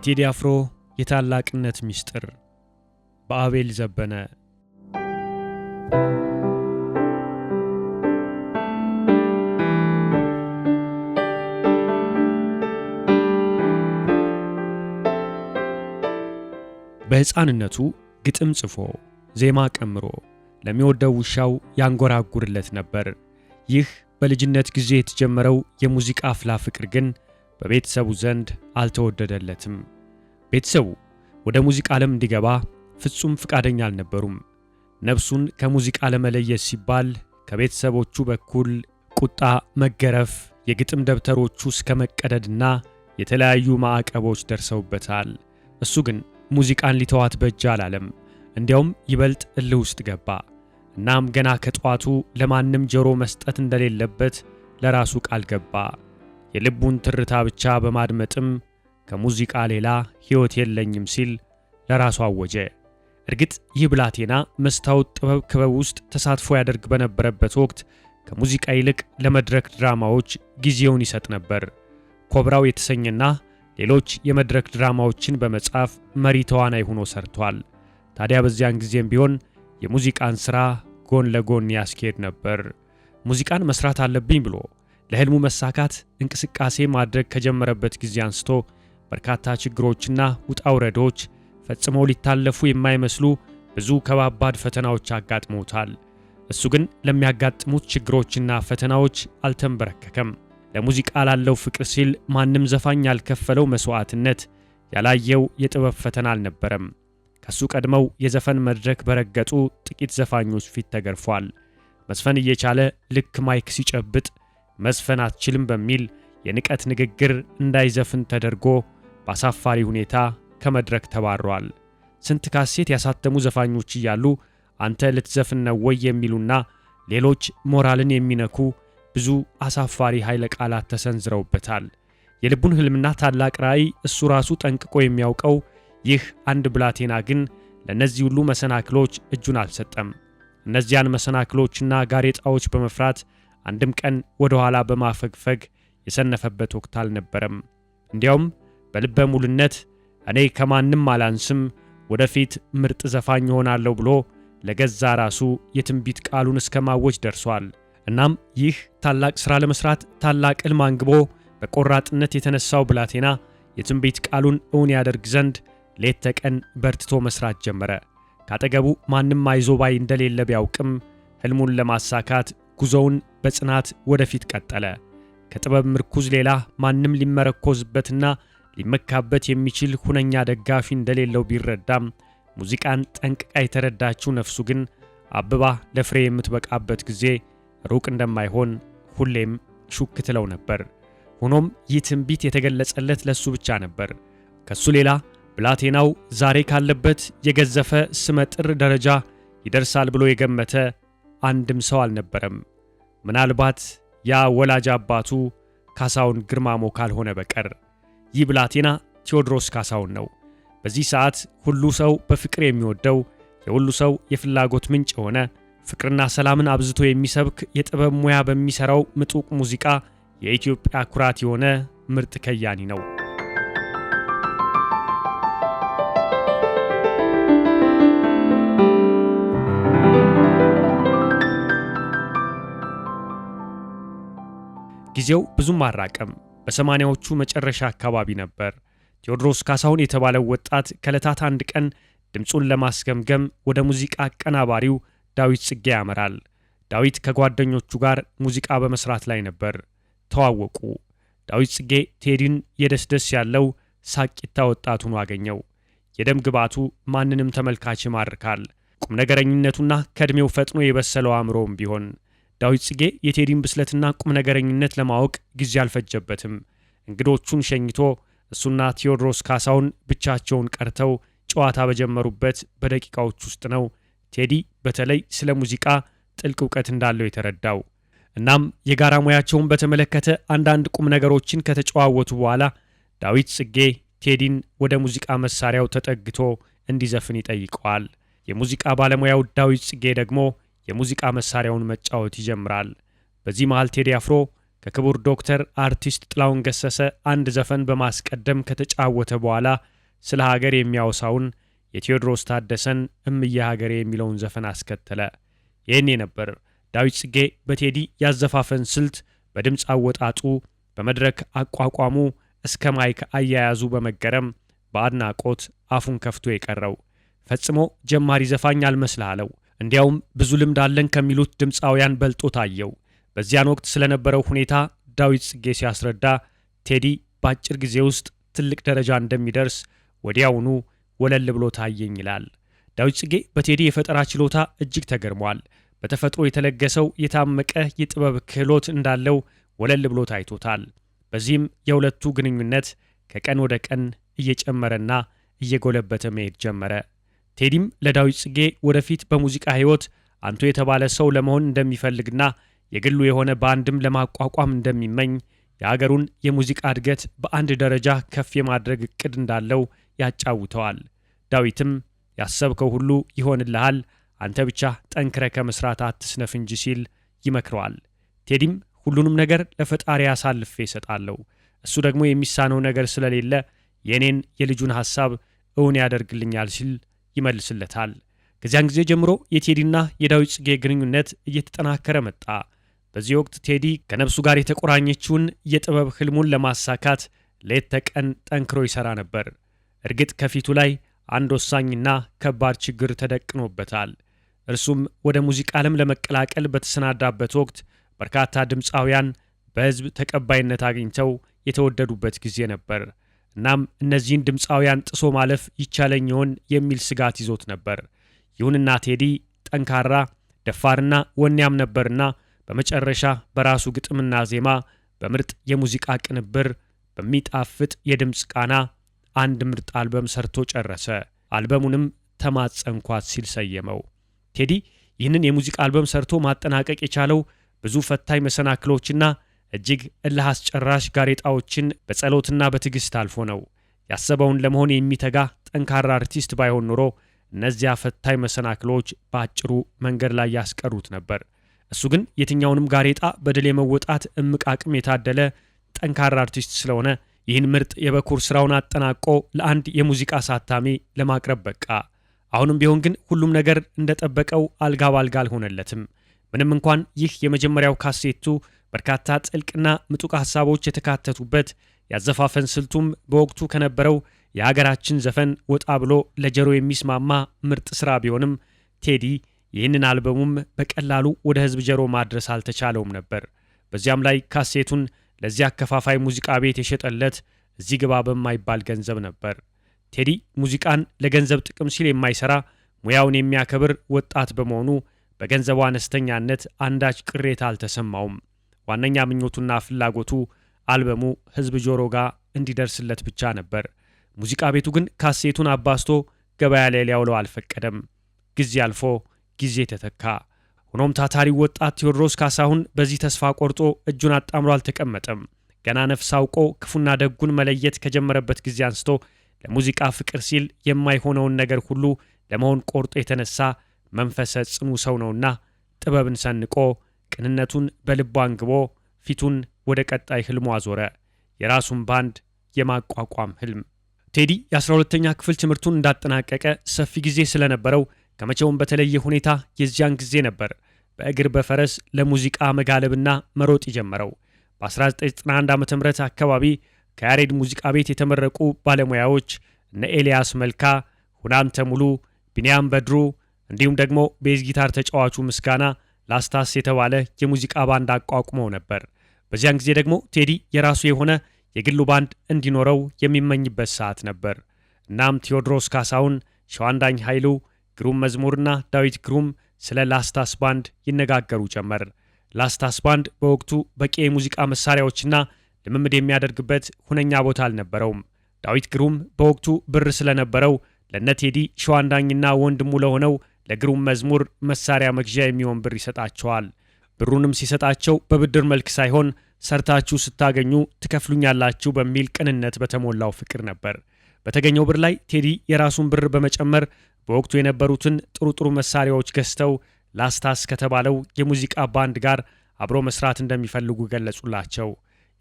የቴዲ አፍሮ የታላቅነት ሚስጥር በአቤል ዘበነ። በሕፃንነቱ ግጥም ጽፎ ዜማ ቀምሮ ለሚወደው ውሻው ያንጎራጉርለት ነበር። ይህ በልጅነት ጊዜ የተጀመረው የሙዚቃ አፍላ ፍቅር ግን በቤተሰቡ ዘንድ አልተወደደለትም። ቤተሰቡ ወደ ሙዚቃ ዓለም እንዲገባ ፍጹም ፍቃደኛ አልነበሩም። ነፍሱን ከሙዚቃ ለመለየት ሲባል ከቤተሰቦቹ በኩል ቁጣ፣ መገረፍ፣ የግጥም ደብተሮቹ እስከ መቀደድና የተለያዩ ማዕቀቦች ደርሰውበታል። እሱ ግን ሙዚቃን ሊተዋት በእጅ አላለም። እንዲያውም ይበልጥ እልህ ውስጥ ገባ። እናም ገና ከጧቱ ለማንም ጆሮ መስጠት እንደሌለበት ለራሱ ቃል ገባ። የልቡን ትርታ ብቻ በማድመጥም ከሙዚቃ ሌላ ሕይወት የለኝም ሲል ለራሱ አወጀ። እርግጥ ይህ ብላቴና መስታወት ጥበብ ክበብ ውስጥ ተሳትፎ ያደርግ በነበረበት ወቅት ከሙዚቃ ይልቅ ለመድረክ ድራማዎች ጊዜውን ይሰጥ ነበር። ኮብራው የተሰኘና ሌሎች የመድረክ ድራማዎችን በመጻፍ መሪ ተዋናይ ሆኖ ሰርቷል። ታዲያ በዚያን ጊዜም ቢሆን የሙዚቃን ሥራ ጎን ለጎን ያስኬድ ነበር። ሙዚቃን መስራት አለብኝ ብሎ ለሕልሙ መሳካት እንቅስቃሴ ማድረግ ከጀመረበት ጊዜ አንስቶ በርካታ ችግሮችና ውጣ ውረዶች ፈጽመው ሊታለፉ የማይመስሉ ብዙ ከባባድ ፈተናዎች አጋጥመውታል። እሱ ግን ለሚያጋጥሙት ችግሮችና ፈተናዎች አልተንበረከከም። ለሙዚቃ ላለው ፍቅር ሲል ማንም ዘፋኝ ያልከፈለው መስዋዕትነት ያላየው የጥበብ ፈተና አልነበረም። ከሱ ቀድመው የዘፈን መድረክ በረገጡ ጥቂት ዘፋኞች ፊት ተገርፏል። መስፈን እየቻለ ልክ ማይክ ሲጨብጥ መስፈን አትችልም በሚል የንቀት ንግግር እንዳይዘፍን ተደርጎ በአሳፋሪ ሁኔታ ከመድረክ ተባሯል። ስንት ካሴት ያሳተሙ ዘፋኞች እያሉ አንተ ልትዘፍን ነው ወይ የሚሉና ሌሎች ሞራልን የሚነኩ ብዙ አሳፋሪ ኃይለ ቃላት ተሰንዝረውበታል። የልቡን ህልምና ታላቅ ራዕይ እሱ ራሱ ጠንቅቆ የሚያውቀው ይህ አንድ ብላቴና ግን ለነዚህ ሁሉ መሰናክሎች እጁን አልሰጠም። እነዚያን መሰናክሎችና ጋሬጣዎች በመፍራት አንድም ቀን ወደ ኋላ በማፈግፈግ የሰነፈበት ወቅት አልነበረም። እንዲያውም በልበ ሙሉነት እኔ ከማንም አላንስም፣ ወደፊት ምርጥ ዘፋኝ ሆናለሁ ብሎ ለገዛ ራሱ የትንቢት ቃሉን እስከ ማወጅ ደርሷል። እናም ይህ ታላቅ ሥራ ለመስራት ታላቅ ሕልም አንግቦ በቆራጥነት የተነሳው ብላቴና የትንቢት ቃሉን እውን ያደርግ ዘንድ ሌት ተቀን በርትቶ መስራት ጀመረ። ካጠገቡ ማንም አይዞባይ እንደሌለ ቢያውቅም ሕልሙን ለማሳካት ጉዞውን በጽናት ወደፊት ቀጠለ። ከጥበብ ምርኩዝ ሌላ ማንም ሊመረኮዝበትና ሊመካበት የሚችል ሁነኛ ደጋፊ እንደሌለው ቢረዳም ሙዚቃን ጠንቅቃ የተረዳችው ነፍሱ ግን አብባ ለፍሬ የምትበቃበት ጊዜ ሩቅ እንደማይሆን ሁሌም ሹክ ትለው ነበር። ሆኖም ይህ ትንቢት የተገለጸለት ለሱ ብቻ ነበር። ከሱ ሌላ ብላቴናው ዛሬ ካለበት የገዘፈ ስመጥር ደረጃ ይደርሳል ብሎ የገመተ አንድም ሰው አልነበረም። ምናልባት ያ ወላጅ አባቱ ካሳሁን ግርማሞ ካልሆነ በቀር። ይህ ብላቴና ቴዎድሮስ ካሳሁን ነው። በዚህ ሰዓት ሁሉ ሰው በፍቅር የሚወደው የሁሉ ሰው የፍላጎት ምንጭ የሆነ ፍቅርና ሰላምን አብዝቶ የሚሰብክ የጥበብ ሙያ በሚሰራው ምጡቅ ሙዚቃ የኢትዮጵያ ኩራት የሆነ ምርጥ ከያኒ ነው። ጊዜው ብዙም አራቀም። በሰማንያዎቹ መጨረሻ አካባቢ ነበር። ቴዎድሮስ ካሳሁን የተባለው ወጣት ከዕለታት አንድ ቀን ድምፁን ለማስገምገም ወደ ሙዚቃ አቀናባሪው ዳዊት ጽጌ ያመራል። ዳዊት ከጓደኞቹ ጋር ሙዚቃ በመስራት ላይ ነበር። ተዋወቁ። ዳዊት ጽጌ ቴዲን የደስደስ ያለው ሳቂታ ወጣት ሆኖ አገኘው። የደም ግባቱ ማንንም ተመልካች ይማርካል። ቁም ነገረኝነቱና ከዕድሜው ፈጥኖ የበሰለው አእምሮም ቢሆን ዳዊት ጽጌ የቴዲን ብስለትና ቁም ነገረኝነት ለማወቅ ጊዜ አልፈጀበትም። እንግዶቹን ሸኝቶ እሱና ቴዎድሮስ ካሳሁን ብቻቸውን ቀርተው ጨዋታ በጀመሩበት በደቂቃዎች ውስጥ ነው ቴዲ በተለይ ስለ ሙዚቃ ጥልቅ ዕውቀት እንዳለው የተረዳው። እናም የጋራ ሙያቸውን በተመለከተ አንዳንድ ቁም ነገሮችን ከተጨዋወቱ በኋላ ዳዊት ጽጌ ቴዲን ወደ ሙዚቃ መሳሪያው ተጠግቶ እንዲዘፍን ይጠይቀዋል። የሙዚቃ ባለሙያው ዳዊት ጽጌ ደግሞ የሙዚቃ መሳሪያውን መጫወት ይጀምራል። በዚህ መሃል ቴዲ አፍሮ ከክቡር ዶክተር አርቲስት ጥላሁን ገሰሰ አንድ ዘፈን በማስቀደም ከተጫወተ በኋላ ስለ ሀገር የሚያወሳውን የቴዎድሮስ ታደሰን እምዬ ሀገሬ የሚለውን ዘፈን አስከተለ። ይህኔ ነበር ዳዊት ጽጌ በቴዲ ያዘፋፈን ስልት፣ በድምፅ አወጣጡ፣ በመድረክ አቋቋሙ እስከ ማይክ አያያዙ በመገረም በአድናቆት አፉን ከፍቶ የቀረው። ፈጽሞ ጀማሪ ዘፋኝ አልመስልሃለው። እንዲያውም ብዙ ልምድ አለን ከሚሉት ድምፃውያን በልጦ ታየው። በዚያን ወቅት ስለነበረው ሁኔታ ዳዊት ጽጌ ሲያስረዳ ቴዲ በአጭር ጊዜ ውስጥ ትልቅ ደረጃ እንደሚደርስ ወዲያውኑ ወለል ብሎ ታየኝ ይላል። ዳዊት ጽጌ በቴዲ የፈጠራ ችሎታ እጅግ ተገርሟል። በተፈጥሮ የተለገሰው የታመቀ የጥበብ ክህሎት እንዳለው ወለል ብሎ ታይቶታል። በዚህም የሁለቱ ግንኙነት ከቀን ወደ ቀን እየጨመረና እየጎለበተ መሄድ ጀመረ። ቴዲም ለዳዊት ጽጌ ወደፊት በሙዚቃ ሕይወት አንቱ የተባለ ሰው ለመሆን እንደሚፈልግና የግሉ የሆነ ባንድም ለማቋቋም እንደሚመኝ፣ የሀገሩን የሙዚቃ እድገት በአንድ ደረጃ ከፍ የማድረግ እቅድ እንዳለው ያጫውተዋል። ዳዊትም ያሰብከው ሁሉ ይሆንልሃል፣ አንተ ብቻ ጠንክረ ከመስራት አትስነፍ እንጂ ሲል ይመክረዋል። ቴዲም ሁሉንም ነገር ለፈጣሪ አሳልፌ እሰጣለሁ፣ እሱ ደግሞ የሚሳነው ነገር ስለሌለ የኔን የልጁን ሐሳብ እውን ያደርግልኛል ሲል ይመልስለታል። ከዚያን ጊዜ ጀምሮ የቴዲና የዳዊት ጽጌ ግንኙነት እየተጠናከረ መጣ። በዚህ ወቅት ቴዲ ከነፍሱ ጋር የተቆራኘችውን የጥበብ ህልሙን ለማሳካት ሌት ተቀን ጠንክሮ ይሰራ ነበር። እርግጥ ከፊቱ ላይ አንድ ወሳኝና ከባድ ችግር ተደቅኖበታል። እርሱም ወደ ሙዚቃ ዓለም ለመቀላቀል በተሰናዳበት ወቅት በርካታ ድምፃውያን በህዝብ ተቀባይነት አግኝተው የተወደዱበት ጊዜ ነበር። እናም እነዚህን ድምፃውያን ጥሶ ማለፍ ይቻለኝ ይሆን የሚል ስጋት ይዞት ነበር። ይሁንና ቴዲ ጠንካራ፣ ደፋርና ወኔያም ነበርና በመጨረሻ በራሱ ግጥምና ዜማ፣ በምርጥ የሙዚቃ ቅንብር፣ በሚጣፍጥ የድምፅ ቃና አንድ ምርጥ አልበም ሰርቶ ጨረሰ። አልበሙንም ተማጸንኳት ሲል ሰየመው። ቴዲ ይህንን የሙዚቃ አልበም ሰርቶ ማጠናቀቅ የቻለው ብዙ ፈታኝ መሰናክሎችና እጅግ እልህ አስጨራሽ ጋሬጣዎችን በጸሎትና በትዕግስት አልፎ ነው። ያሰበውን ለመሆን የሚተጋ ጠንካራ አርቲስት ባይሆን ኖሮ እነዚያ ፈታኝ መሰናክሎች በአጭሩ መንገድ ላይ ያስቀሩት ነበር። እሱ ግን የትኛውንም ጋሬጣ በድል የመወጣት እምቅ አቅም የታደለ ጠንካራ አርቲስት ስለሆነ ይህን ምርጥ የበኩር ስራውን አጠናቆ ለአንድ የሙዚቃ አሳታሚ ለማቅረብ በቃ። አሁንም ቢሆን ግን ሁሉም ነገር እንደጠበቀው አልጋ ባልጋ አልሆነለትም። ምንም እንኳን ይህ የመጀመሪያው ካሴቱ በርካታ ጥልቅና ምጡቅ ሐሳቦች የተካተቱበት፣ ያዘፋፈን ስልቱም በወቅቱ ከነበረው የሀገራችን ዘፈን ወጣ ብሎ ለጆሮ የሚስማማ ምርጥ ስራ ቢሆንም ቴዲ ይህንን አልበሙም በቀላሉ ወደ ህዝብ ጆሮ ማድረስ አልተቻለውም ነበር። በዚያም ላይ ካሴቱን ለዚህ አከፋፋይ ሙዚቃ ቤት የሸጠለት እዚህ ግባ በማይባል ገንዘብ ነበር። ቴዲ ሙዚቃን ለገንዘብ ጥቅም ሲል የማይሰራ ሙያውን የሚያከብር ወጣት በመሆኑ በገንዘቡ አነስተኛነት አንዳች ቅሬታ አልተሰማውም። ዋነኛ ምኞቱና ፍላጎቱ አልበሙ ህዝብ ጆሮ ጋር እንዲደርስለት ብቻ ነበር። ሙዚቃ ቤቱ ግን ካሴቱን አባስቶ ገበያ ላይ ሊያውለው አልፈቀደም። ጊዜ አልፎ ጊዜ ተተካ። ሆኖም ታታሪው ወጣት ቴዎድሮስ ካሳሁን በዚህ ተስፋ ቆርጦ እጁን አጣምሮ አልተቀመጠም። ገና ነፍስ አውቆ ክፉና ደጉን መለየት ከጀመረበት ጊዜ አንስቶ ለሙዚቃ ፍቅር ሲል የማይሆነውን ነገር ሁሉ ለመሆን ቆርጦ የተነሳ መንፈሰ ጽኑ ሰው ነውና ጥበብን ሰንቆ ቅንነቱን በልቡ አንግቦ ፊቱን ወደ ቀጣይ ህልሙ አዞረ። የራሱን ባንድ የማቋቋም ህልም። ቴዲ የ12ኛ ክፍል ትምህርቱን እንዳጠናቀቀ ሰፊ ጊዜ ስለነበረው ከመቼውም በተለየ ሁኔታ የዚያን ጊዜ ነበር በእግር በፈረስ ለሙዚቃ መጋለብና መሮጥ የጀመረው። በ1991 ዓ.ም አካባቢ ከያሬድ ሙዚቃ ቤት የተመረቁ ባለሙያዎች እነ ኤልያስ መልካ፣ ሁናንተ ሙሉ፣ ቢንያም በድሩ እንዲሁም ደግሞ ቤዝ ጊታር ተጫዋቹ ምስጋና ላስታስ የተባለ የሙዚቃ ባንድ አቋቁመው ነበር። በዚያን ጊዜ ደግሞ ቴዲ የራሱ የሆነ የግሉ ባንድ እንዲኖረው የሚመኝበት ሰዓት ነበር። እናም ቴዎድሮስ ካሳሁን፣ ሸዋንዳኝ ኃይሉ፣ ግሩም መዝሙርና ዳዊት ግሩም ስለ ላስታስ ባንድ ይነጋገሩ ጀመር። ላስታስ ባንድ በወቅቱ በቂ የሙዚቃ መሳሪያዎችና ልምምድ የሚያደርግበት ሁነኛ ቦታ አልነበረውም። ዳዊት ግሩም በወቅቱ ብር ስለነበረው ለነ ቴዲ ሸዋንዳኝና ወንድሙ ለሆነው ለግሩም መዝሙር መሳሪያ መግዣ የሚሆን ብር ይሰጣቸዋል። ብሩንም ሲሰጣቸው በብድር መልክ ሳይሆን ሰርታችሁ ስታገኙ ትከፍሉኛላችሁ በሚል ቅንነት በተሞላው ፍቅር ነበር። በተገኘው ብር ላይ ቴዲ የራሱን ብር በመጨመር በወቅቱ የነበሩትን ጥሩ መሳሪያዎች ገዝተው ላስታስ ከተባለው የሙዚቃ ባንድ ጋር አብሮ መስራት እንደሚፈልጉ ገለጹላቸው።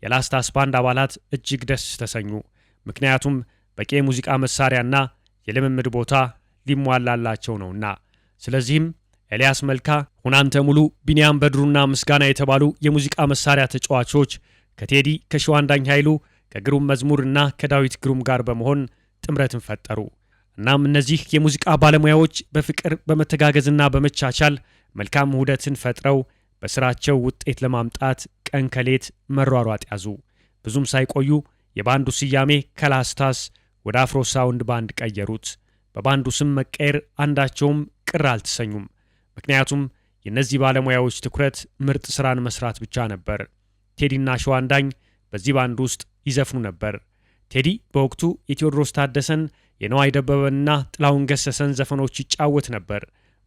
የላስታስ ባንድ አባላት እጅግ ደስ ተሰኙ። ምክንያቱም በቂ የሙዚቃ መሳሪያና የልምምድ ቦታ ሊሟላላቸው ነውና። ስለዚህም ኤልያስ መልካ፣ ሁናንተ ሙሉ፣ ቢንያም በድሩና ምስጋና የተባሉ የሙዚቃ መሳሪያ ተጫዋቾች ከቴዲ ከሸዋንዳኝ ኃይሉ ከግሩም መዝሙርና ከዳዊት ግሩም ጋር በመሆን ጥምረትን ፈጠሩ። እናም እነዚህ የሙዚቃ ባለሙያዎች በፍቅር በመተጋገዝና በመቻቻል መልካም ውህደትን ፈጥረው በስራቸው ውጤት ለማምጣት ቀን ከሌት መሯሯጥ ያዙ። ብዙም ሳይቆዩ የባንዱ ስያሜ ከላስታስ ወደ አፍሮ ሳውንድ ባንድ ቀየሩት። በባንዱ ስም መቀየር አንዳቸውም ቅር አልተሰኙም። ምክንያቱም የእነዚህ ባለሙያዎች ትኩረት ምርጥ ስራን መስራት ብቻ ነበር። ቴዲና ሸዋንዳኝ በዚህ ባንድ ውስጥ ይዘፍኑ ነበር። ቴዲ በወቅቱ የቴዎድሮስ ታደሰን፣ የነዋይ ደበበንና ጥላሁን ገሰሰን ዘፈኖች ይጫወት ነበር።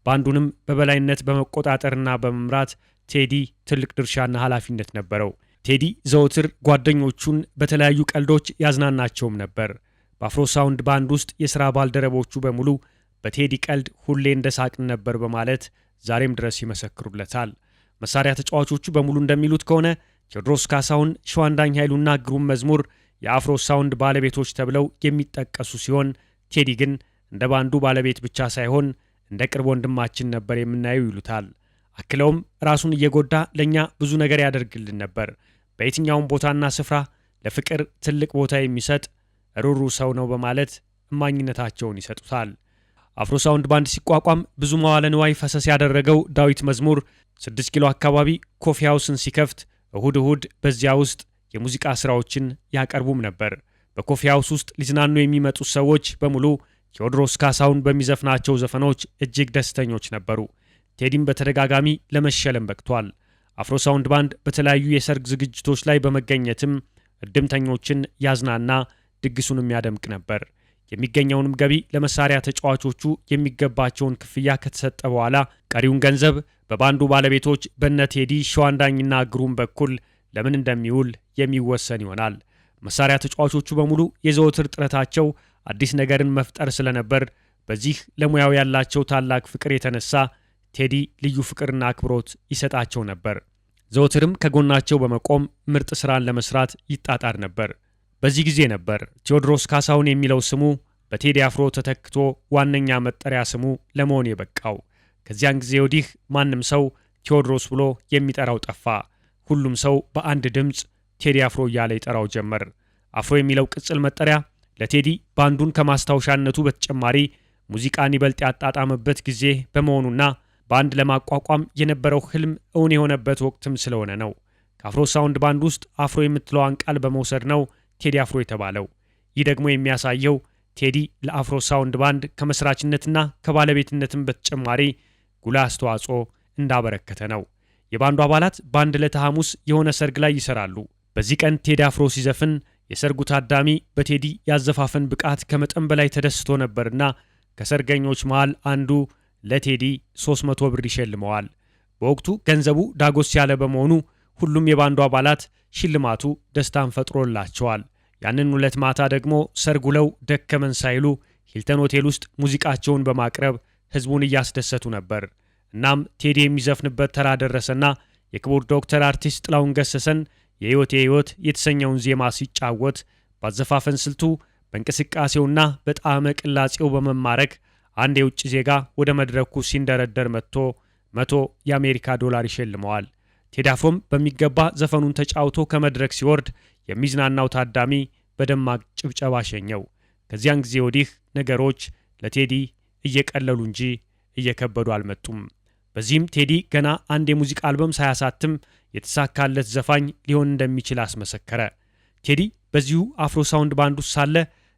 ባንዱንም በበላይነት በመቆጣጠርና በመምራት ቴዲ ትልቅ ድርሻና ኃላፊነት ነበረው። ቴዲ ዘወትር ጓደኞቹን በተለያዩ ቀልዶች ያዝናናቸውም ነበር። በአፍሮ ሳውንድ ባንድ ውስጥ የሥራ ባልደረቦቹ በሙሉ በቴዲ ቀልድ ሁሌ እንደሳቅን ነበር በማለት ዛሬም ድረስ ይመሰክሩለታል። መሳሪያ ተጫዋቾቹ በሙሉ እንደሚሉት ከሆነ ቴዎድሮስ ካሳሁን፣ ሸዋንዳኝ ኃይሉና ግሩም መዝሙር የአፍሮ ሳውንድ ባለቤቶች ተብለው የሚጠቀሱ ሲሆን ቴዲ ግን እንደ ባንዱ ባለቤት ብቻ ሳይሆን እንደ ቅርብ ወንድማችን ነበር የምናየው ይሉታል። አክለውም ራሱን እየጎዳ ለኛ ብዙ ነገር ያደርግልን ነበር። በየትኛውም ቦታና ስፍራ ለፍቅር ትልቅ ቦታ የሚሰጥ ሩሩ ሰው ነው በማለት እማኝነታቸውን ይሰጡታል። አፍሮ ሳውንድ ባንድ ሲቋቋም ብዙ መዋለ ንዋይ ፈሰስ ያደረገው ዳዊት መዝሙር 6 ኪሎ አካባቢ ኮፊ ሃውስን ሲከፍት እሁድ እሁድ በዚያ ውስጥ የሙዚቃ ስራዎችን ያቀርቡም ነበር። በኮፊ ሃውስ ውስጥ ሊዝናኑ የሚመጡት ሰዎች በሙሉ ቴዎድሮስ ካሳሁን በሚዘፍናቸው ዘፈኖች እጅግ ደስተኞች ነበሩ። ቴዲም በተደጋጋሚ ለመሸለም በቅቷል። አፍሮ ሳውንድ ባንድ በተለያዩ የሰርግ ዝግጅቶች ላይ በመገኘትም እድምተኞችን ያዝናና ድግሱንም ያደምቅ ነበር። የሚገኘውንም ገቢ ለመሳሪያ ተጫዋቾቹ የሚገባቸውን ክፍያ ከተሰጠ በኋላ ቀሪውን ገንዘብ በባንዱ ባለቤቶች በነ ቴዲ፣ ሸዋንዳኝና ግሩም በኩል ለምን እንደሚውል የሚወሰን ይሆናል። መሳሪያ ተጫዋቾቹ በሙሉ የዘወትር ጥረታቸው አዲስ ነገርን መፍጠር ስለነበር በዚህ ለሙያው ያላቸው ታላቅ ፍቅር የተነሳ ቴዲ ልዩ ፍቅርና አክብሮት ይሰጣቸው ነበር። ዘወትርም ከጎናቸው በመቆም ምርጥ ስራን ለመስራት ይጣጣር ነበር። በዚህ ጊዜ ነበር ቴዎድሮስ ካሳሁን የሚለው ስሙ በቴዲ አፍሮ ተተክቶ ዋነኛ መጠሪያ ስሙ ለመሆን የበቃው። ከዚያን ጊዜ ወዲህ ማንም ሰው ቴዎድሮስ ብሎ የሚጠራው ጠፋ። ሁሉም ሰው በአንድ ድምፅ ቴዲ አፍሮ እያለ ይጠራው ጀመር። አፍሮ የሚለው ቅጽል መጠሪያ ለቴዲ ባንዱን ከማስታወሻነቱ በተጨማሪ ሙዚቃን ይበልጥ ያጣጣመበት ጊዜ በመሆኑና ባንድ ለማቋቋም የነበረው ህልም እውን የሆነበት ወቅትም ስለሆነ ነው። ከአፍሮ ሳውንድ ባንድ ውስጥ አፍሮ የምትለዋን ቃል በመውሰድ ነው ቴዲ አፍሮ የተባለው። ይህ ደግሞ የሚያሳየው ቴዲ ለአፍሮ ሳውንድ ባንድ ከመስራችነትና ከባለቤትነትም በተጨማሪ ጉልህ አስተዋጽኦ እንዳበረከተ ነው። የባንዱ አባላት በአንድ ዕለተ ሐሙስ የሆነ ሰርግ ላይ ይሰራሉ። በዚህ ቀን ቴዲ አፍሮ ሲዘፍን የሰርጉ ታዳሚ በቴዲ ያዘፋፈን ብቃት ከመጠን በላይ ተደስቶ ነበርና ከሰርገኞች መሃል አንዱ ለቴዲ 300 ብር ይሸልመዋል። በወቅቱ ገንዘቡ ዳጎስ ያለ በመሆኑ ሁሉም የባንዱ አባላት ሽልማቱ ደስታን ፈጥሮላቸዋል። ያንን ሁለት ማታ ደግሞ ሰርግ ውለው ደከመን ሳይሉ ሂልተን ሆቴል ውስጥ ሙዚቃቸውን በማቅረብ ህዝቡን እያስደሰቱ ነበር። እናም ቴዲ የሚዘፍንበት ተራ ደረሰና የክቡር ዶክተር አርቲስት ጥላሁን ገሰሰን የህይወቴ ህይወት የተሰኘውን ዜማ ሲጫወት ባዘፋፈን ስልቱ በእንቅስቃሴውና በጣዕመ ቅላጼው በመማረክ አንድ የውጭ ዜጋ ወደ መድረኩ ሲንደረደር መጥቶ 100 የአሜሪካ ዶላር ይሸልመዋል። ቴዲ አፍሮም በሚገባ ዘፈኑን ተጫውቶ ከመድረክ ሲወርድ የሚዝናናው ታዳሚ በደማቅ ጭብጨባ ሸኘው። ከዚያን ጊዜ ወዲህ ነገሮች ለቴዲ እየቀለሉ እንጂ እየከበዱ አልመጡም። በዚህም ቴዲ ገና አንድ የሙዚቃ አልበም ሳያሳትም የተሳካለት ዘፋኝ ሊሆን እንደሚችል አስመሰከረ። ቴዲ በዚሁ አፍሮ ሳውንድ ባንድ ውስጥ ሳለ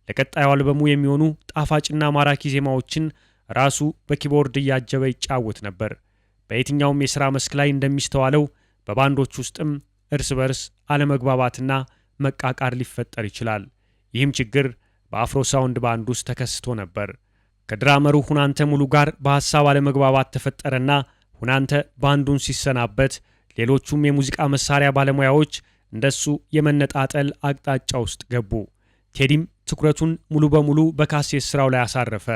ለቀጣዩ አልበሙ የሚሆኑ ጣፋጭና ማራኪ ዜማዎችን ራሱ በኪቦርድ እያጀበ ይጫወት ነበር። በየትኛውም የሥራ መስክ ላይ እንደሚስተዋለው በባንዶች ውስጥም እርስ በርስ አለመግባባትና መቃቃር ሊፈጠር ይችላል። ይህም ችግር በአፍሮ ሳውንድ ባንድ ውስጥ ተከስቶ ነበር። ከድራመሩ ሁናንተ ሙሉ ጋር በሐሳብ አለመግባባት ተፈጠረና ሁናንተ ባንዱን ሲሰናበት ሌሎቹም የሙዚቃ መሳሪያ ባለሙያዎች እንደሱ የመነጣጠል አቅጣጫ ውስጥ ገቡ። ቴዲም ትኩረቱን ሙሉ በሙሉ በካሴት ስራው ላይ አሳረፈ።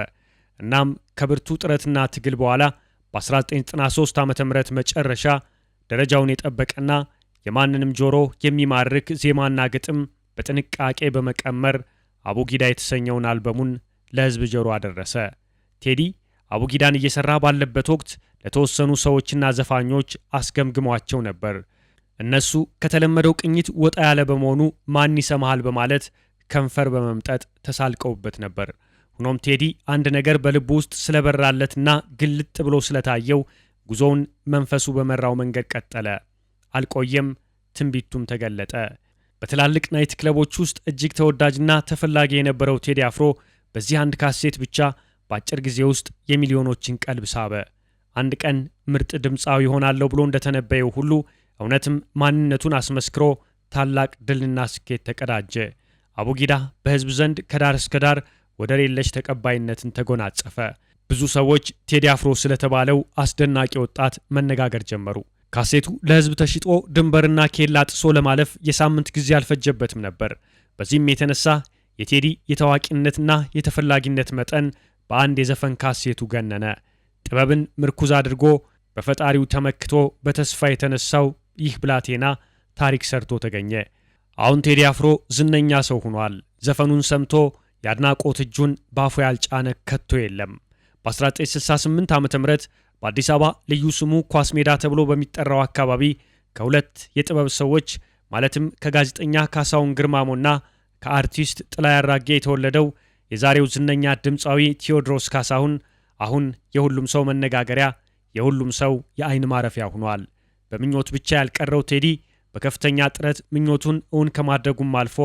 እናም ከብርቱ ጥረትና ትግል በኋላ በ1993 ዓ.ም መጨረሻ ደረጃውን የጠበቀና የማንንም ጆሮ የሚማርክ ዜማና ግጥም በጥንቃቄ በመቀመር አቡጊዳ የተሰኘውን አልበሙን ለህዝብ ጆሮ አደረሰ። ቴዲ አቡጊዳን እየሰራ ባለበት ወቅት ለተወሰኑ ሰዎችና ዘፋኞች አስገምግሟቸው ነበር። እነሱ ከተለመደው ቅኝት ወጣ ያለ በመሆኑ ማን ይሰማሃል በማለት ከንፈር በመምጠጥ ተሳልቀውበት ነበር። ሆኖም ቴዲ አንድ ነገር በልቡ ውስጥ ስለበራለትና ግልጥ ብሎ ስለታየው ጉዞውን መንፈሱ በመራው መንገድ ቀጠለ። አልቆየም፣ ትንቢቱም ተገለጠ። በትላልቅ ናይት ክለቦች ውስጥ እጅግ ተወዳጅና ተፈላጊ የነበረው ቴዲ አፍሮ በዚህ አንድ ካሴት ብቻ በአጭር ጊዜ ውስጥ የሚሊዮኖችን ቀልብ ሳበ። አንድ ቀን ምርጥ ድምፃዊ ሆናለሁ ብሎ እንደተነበየው ሁሉ እውነትም ማንነቱን አስመስክሮ ታላቅ ድልና ስኬት ተቀዳጀ። አቡጊዳ በህዝብ ዘንድ ከዳር እስከ ዳር ወደር የለሽ ተቀባይነትን ተጎናጸፈ። ብዙ ሰዎች ቴዲ አፍሮ ስለተባለው አስደናቂ ወጣት መነጋገር ጀመሩ። ካሴቱ ለህዝብ ተሽጦ ድንበርና ኬላ ጥሶ ለማለፍ የሳምንት ጊዜ አልፈጀበትም ነበር። በዚህም የተነሳ የቴዲ የታዋቂነትና የተፈላጊነት መጠን በአንድ የዘፈን ካሴቱ ገነነ። ጥበብን ምርኩዝ አድርጎ በፈጣሪው ተመክቶ በተስፋ የተነሳው ይህ ብላቴና ታሪክ ሰርቶ ተገኘ። አሁን ቴዲ አፍሮ ዝነኛ ሰው ሆኗል። ዘፈኑን ሰምቶ የአድናቆት እጁን ባፉ ያልጫነ ከቶ የለም። በ1968 ዓ.ም በአዲስ አበባ ልዩ ስሙ ኳስ ሜዳ ተብሎ በሚጠራው አካባቢ ከሁለት የጥበብ ሰዎች ማለትም ከጋዜጠኛ ካሳሁን ግርማሞና ከአርቲስት ጥላይ አራጌ የተወለደው የዛሬው ዝነኛ ድምፃዊ ቴዎድሮስ ካሳሁን አሁን የሁሉም ሰው መነጋገሪያ፣ የሁሉም ሰው የአይን ማረፊያ ሆኗል። በምኞት ብቻ ያልቀረው ቴዲ በከፍተኛ ጥረት ምኞቱን እውን ከማድረጉም አልፎ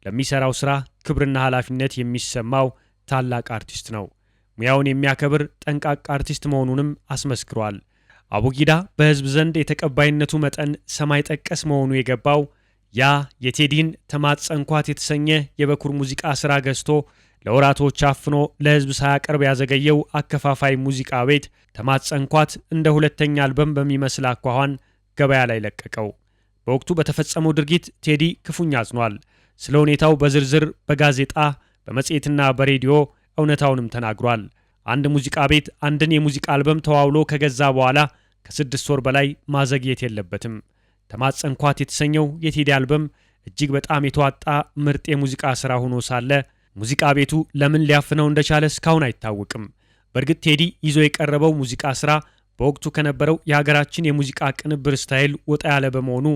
ለሚሰራው ስራ ክብርና ኃላፊነት የሚሰማው ታላቅ አርቲስት ነው። ሙያውን የሚያከብር ጠንቃቃ አርቲስት መሆኑንም አስመስክሯል። አቡጊዳ በህዝብ ዘንድ የተቀባይነቱ መጠን ሰማይ ጠቀስ መሆኑ የገባው ያ የቴዲን ተማጸንኳት የተሰኘ የበኩር ሙዚቃ ስራ ገዝቶ ለወራቶች አፍኖ ለህዝብ ሳያቀርብ ያዘገየው አከፋፋይ ሙዚቃ ቤት ተማጸንኳት እንደ ሁለተኛ አልበም በሚመስል አኳኋን ገበያ ላይ ለቀቀው። በወቅቱ በተፈጸመው ድርጊት ቴዲ ክፉኛ አዝኗል። ስለ ሁኔታው በዝርዝር በጋዜጣ በመጽሔትና በሬዲዮ እውነታውንም ተናግሯል። አንድ ሙዚቃ ቤት አንድን የሙዚቃ አልበም ተዋውሎ ከገዛ በኋላ ከ6 ወር በላይ ማዘግየት የለበትም። ተማጸንኳት የተሰኘው የቴዲ አልበም እጅግ በጣም የተዋጣ ምርጥ የሙዚቃ ሥራ ሆኖ ሳለ ሙዚቃ ቤቱ ለምን ሊያፍነው እንደቻለ እስካሁን አይታወቅም። በእርግጥ ቴዲ ይዞ የቀረበው ሙዚቃ ሥራ በወቅቱ ከነበረው የሀገራችን የሙዚቃ ቅንብር ስታይል ወጣ ያለ በመሆኑ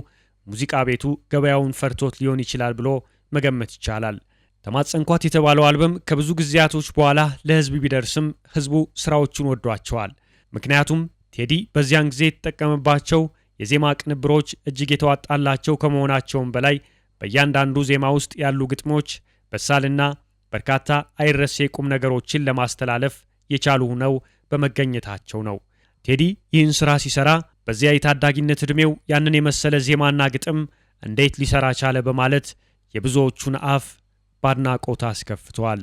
ሙዚቃ ቤቱ ገበያውን ፈርቶት ሊሆን ይችላል ብሎ መገመት ይቻላል። ተማጸንኳት የተባለው አልበም ከብዙ ጊዜያቶች በኋላ ለህዝብ ቢደርስም ህዝቡ ስራዎቹን ወዷቸዋል። ምክንያቱም ቴዲ በዚያን ጊዜ የተጠቀመባቸው የዜማ ቅንብሮች እጅግ የተዋጣላቸው ከመሆናቸውም በላይ በእያንዳንዱ ዜማ ውስጥ ያሉ ግጥሞች በሳልና በርካታ አይረሴ ቁም ነገሮችን ለማስተላለፍ የቻሉ ሆነው በመገኘታቸው ነው። ቴዲ ይህን ስራ ሲሰራ በዚያ የታዳጊነት ዕድሜው ያንን የመሰለ ዜማና ግጥም እንዴት ሊሰራ ቻለ በማለት የብዙዎቹን አፍ ባድናቆት አስከፍቷል።